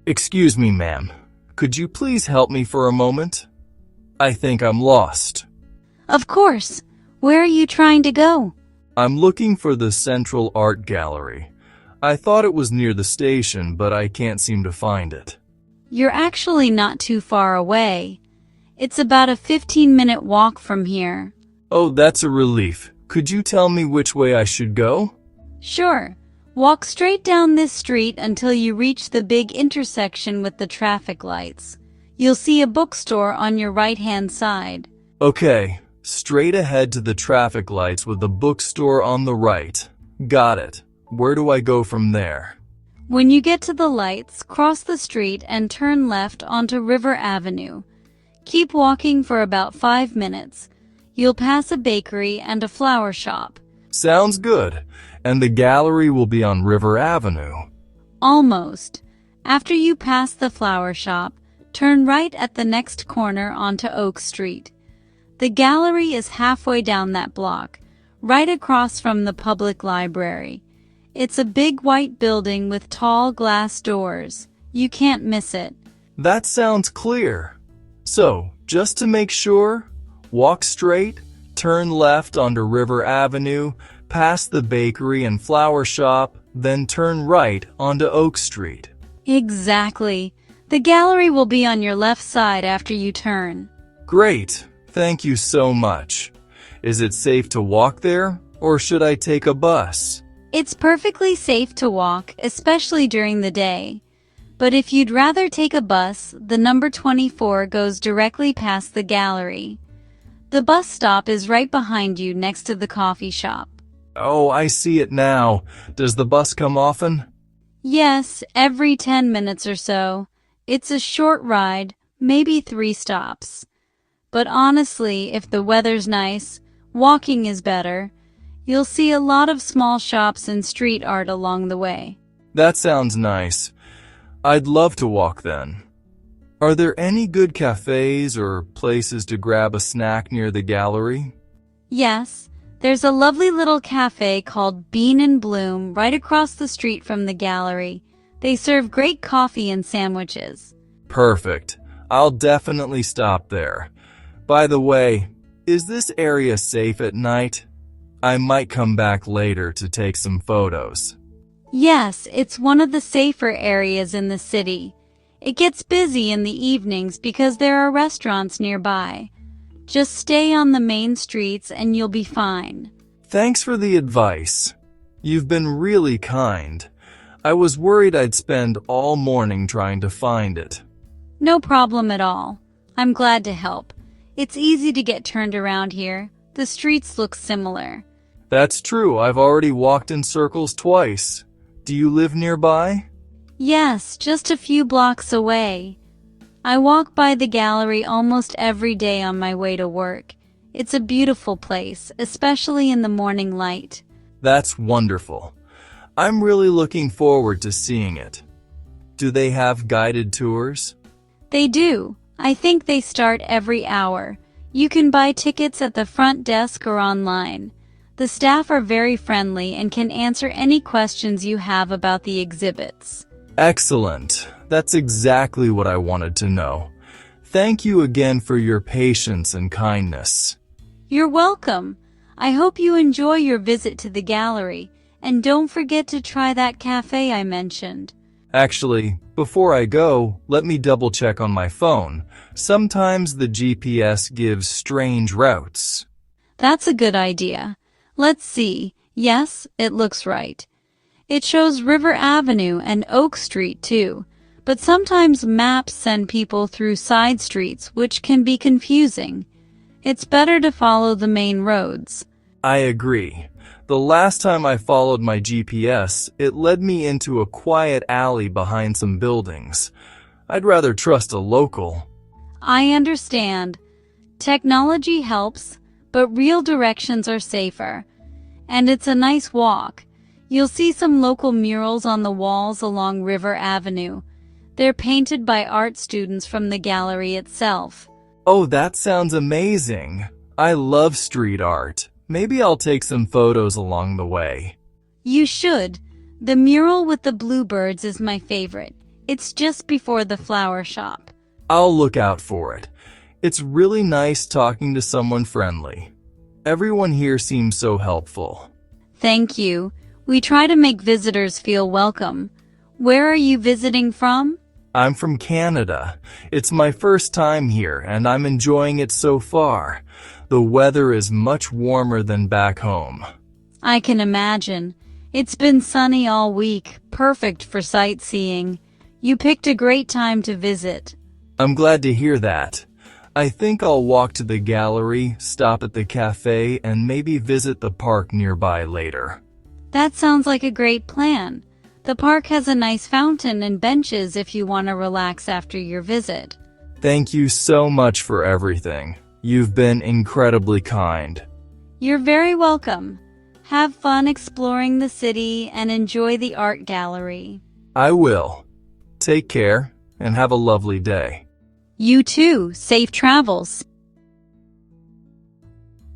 Excuse me, ma'am. Could you please help me for a moment? I think I'm lost. Of course. Where are you trying to go? I'm looking for the Central Art Gallery. I thought it was near the station, but I can't seem to find it. You're actually not too far away. It's about a 15-minute walk from here. Oh, that's a relief. Could you tell me which way I should go? Sure. Walk straight down this street until you reach the big intersection with the traffic lights. You'll see a bookstore on your right-hand side. Okay, straight ahead to the traffic lights with the bookstore on the right. Got it. Where do I go from there? When you get to the lights, cross the street and turn left onto River Avenue. Keep walking for about 5 minutes. You'll pass a bakery and a flower shop. Sounds good. And the gallery will be on River Avenue. Almost. After you pass the flower shop, turn right at the next corner onto Oak Street. The gallery is halfway down that block, right across from the public library. It's a big white building with tall glass doors. You can't miss it. That sounds clear. So, just to make sure, walk straight, turn left onto River Avenue, past the bakery and flower shop, then turn right onto Oak Street. Exactly. The gallery will be on your left side after you turn. Great. Thank you so much. Is it safe to walk there, or should I take a bus? It's perfectly safe to walk, especially during the day. But if you'd rather take a bus, the number 24 goes directly past the gallery. The bus stop is right behind you next to the coffee shop. Oh, I see it now. Does the bus come often? Yes, every 10 minutes or so. It's a short ride, maybe 3 stops. But honestly, if the weather's nice, walking is better. You'll see a lot of small shops and street art along the way. That sounds nice. I'd love to walk then. Are there any good cafes or places to grab a snack near the gallery? Yes, there's a lovely little cafe called Bean and Bloom right across the street from the gallery. They serve great coffee and sandwiches. Perfect. I'll definitely stop there. By the way, is this area safe at night? I might come back later to take some photos. Yes, it's one of the safer areas in the city. It gets busy in the evenings because there are restaurants nearby. Just stay on the main streets and you'll be fine. Thanks for the advice. You've been really kind. I was worried I'd spend all morning trying to find it. No problem at all. I'm glad to help. It's easy to get turned around here. The streets look similar. That's true. I've already walked in circles twice. Do you live nearby? Yes, just a few blocks away. I walk by the gallery almost every day on my way to work. It's a beautiful place, especially in the morning light. That's wonderful. I'm really looking forward to seeing it. Do they have guided tours? They do. I think they start every hour. You can buy tickets at the front desk or online. The staff are very friendly and can answer any questions you have about the exhibits. Excellent. That's exactly what I wanted to know. Thank you again for your patience and kindness. You're welcome. I hope you enjoy your visit to the gallery, and don't forget to try that cafe I mentioned. Actually, before I go, let me double check on my phone. Sometimes the GPS gives strange routes. That's a good idea. Let's see. Yes, it looks right. It shows River Avenue and Oak Street too, but sometimes maps send people through side streets, which can be confusing. It's better to follow the main roads. I agree. The last time I followed my GPS, it led me into a quiet alley behind some buildings. I'd rather trust a local. I understand. Technology helps, but real directions are safer. And it's a nice walk. You'll see some local murals on the walls along River Avenue. They're painted by art students from the gallery itself. Oh, that sounds amazing. I love street art. Maybe I'll take some photos along the way. You should. The mural with the bluebirds is my favorite. It's just before the flower shop. I'll look out for it. It's really nice talking to someone friendly. Everyone here seems so helpful. Thank you. We try to make visitors feel welcome. Where are you visiting from? I'm from Canada. It's my first time here, and I'm enjoying it so far. The weather is much warmer than back home. I can imagine. It's been sunny all week, perfect for sightseeing. You picked a great time to visit. I'm glad to hear that. I think I'll walk to the gallery, stop at the cafe, and maybe visit the park nearby later. That sounds like a great plan. The park has a nice fountain and benches if you want to relax after your visit. Thank you so much for everything. You've been incredibly kind. You're very welcome. Have fun exploring the city and enjoy the art gallery. I will. Take care and have a lovely day. You too. Safe travels.